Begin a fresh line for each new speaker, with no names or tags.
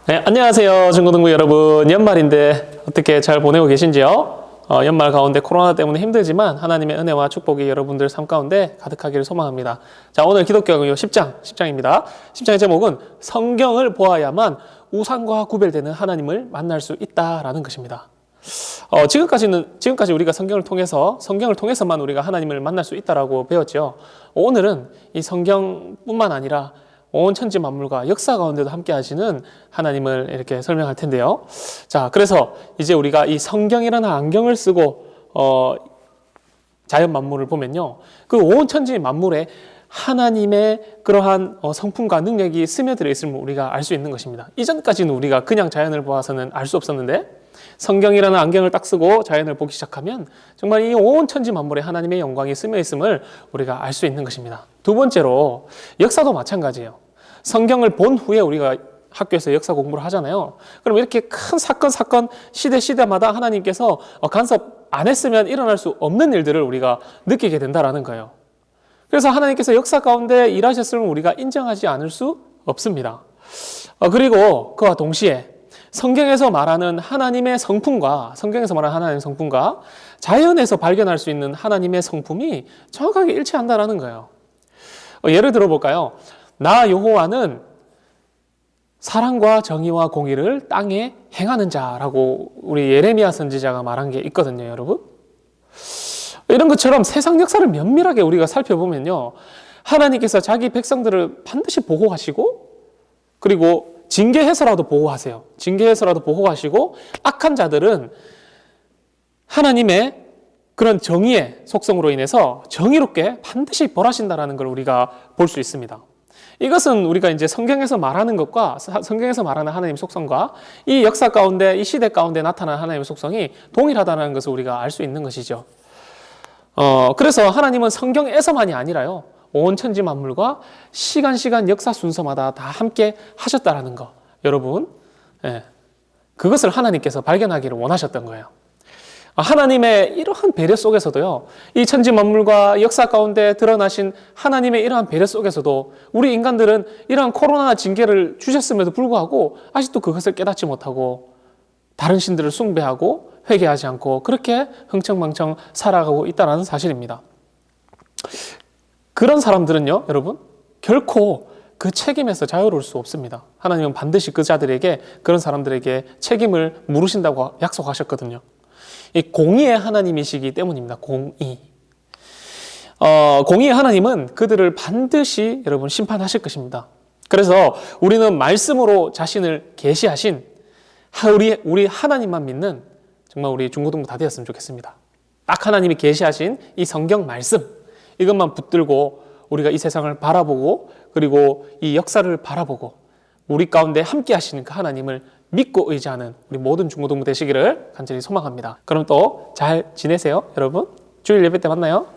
네, 안녕하세요 중고등부 여러분. 연말인데 어떻게 잘 보내고 계신지요? 연말 가운데 코로나 때문에 힘들지만 하나님의 은혜와 축복이 여러분들 삶 가운데 가득하기를 소망합니다. 자, 오늘 기독교 10장입니다. 10장의 제목은 성경을 보아야만 우상과 구별되는 하나님을 만날 수 있다라는 것입니다. 지금까지 우리가 성경을 통해서만 우리가 하나님을 만날 수 있다라고 배웠죠. 오늘은 이 성경뿐만 아니라 온 천지 만물과 역사 가운데도 함께 하시는 하나님을 이렇게 설명할 텐데요. 자, 그래서 이제 우리가 이 성경이라는 안경을 쓰고 자연 만물을 보면요, 그 온 천지 만물에 하나님의 그러한 성품과 능력이 스며들어 있음을 우리가 알 수 있는 것입니다. 이전까지는 우리가 그냥 자연을 보아서는 알 수 없었는데 성경이라는 안경을 딱 쓰고 자연을 보기 시작하면 정말 이 온 천지 만물에 하나님의 영광이 스며 있음을 우리가 알 수 있는 것입니다. 두 번째로 역사도 마찬가지예요. 성경을 본 후에 우리가 학교에서 역사 공부를 하잖아요. 그럼 이렇게 큰 사건 시대마다 하나님께서 간섭 안 했으면 일어날 수 없는 일들을 우리가 느끼게 된다라는 거예요. 그래서 하나님께서 역사 가운데 일하셨음을 우리가 인정하지 않을 수 없습니다. 그리고 그와 동시에 성경에서 말하는 하나님의 성품과 자연에서 발견할 수 있는 하나님의 성품이 정확하게 일치한다라는 거예요. 예를 들어볼까요? 나 여호와는 사랑과 정의와 공의를 땅에 행하는 자라고 우리 예레미야 선지자가 말한 게 있거든요, 여러분. 이런 것처럼 세상 역사를 면밀하게 우리가 살펴보면요, 하나님께서 자기 백성들을 반드시 보호하시고, 그리고 징계해서라도 보호하세요. 징계해서라도 보호하시고, 악한 자들은 하나님의 그런 정의의 속성으로 인해서 정의롭게 반드시 벌하신다라는 걸 우리가 볼 수 있습니다. 이것은 우리가 이제 성경에서 말하는 것과 성경에서 말하는 하나님의 속성과 이 역사 가운데, 이 시대 가운데 나타나는 하나님의 속성이 동일하다는 것을 우리가 알 수 있는 것이죠. 그래서 하나님은 성경에서만이 아니라요, 온 천지 만물과 시간 역사 순서마다 다 함께 하셨다라는 거, 여러분, 그것을 하나님께서 발견하기를 원하셨던 거예요. 하나님의 이러한 배려 속에서도요, 이 천지 만물과 역사 가운데 드러나신 하나님의 이러한 배려 속에서도 우리 인간들은 이러한 코로나 징계를 주셨음에도 불구하고 아직도 그것을 깨닫지 못하고 다른 신들을 숭배하고 회개하지 않고 그렇게 흥청망청 살아가고 있다는 사실입니다. 그런 사람들은요, 여러분, 결코 그 책임에서 자유로울 수 없습니다. 하나님은 반드시 그런 사람들에게 책임을 물으신다고 약속하셨거든요. 이 공의의 하나님이시기 때문입니다. 공의의 하나님은 그들을 반드시 여러분 심판하실 것입니다. 그래서 우리는 말씀으로 자신을 계시하신 우리 하나님만 믿는 정말 우리 중고등부 다 되었으면 좋겠습니다. 딱 하나님이 계시하신 이 성경 말씀, 이것만 붙들고 우리가 이 세상을 바라보고, 그리고 이 역사를 바라보고 우리 가운데 함께 하시는 그 하나님을 믿고 의지하는 우리 모든 중고등부 되시기를 간절히 소망합니다. 그럼 또 잘 지내세요, 여러분. 주일 예배 때 만나요.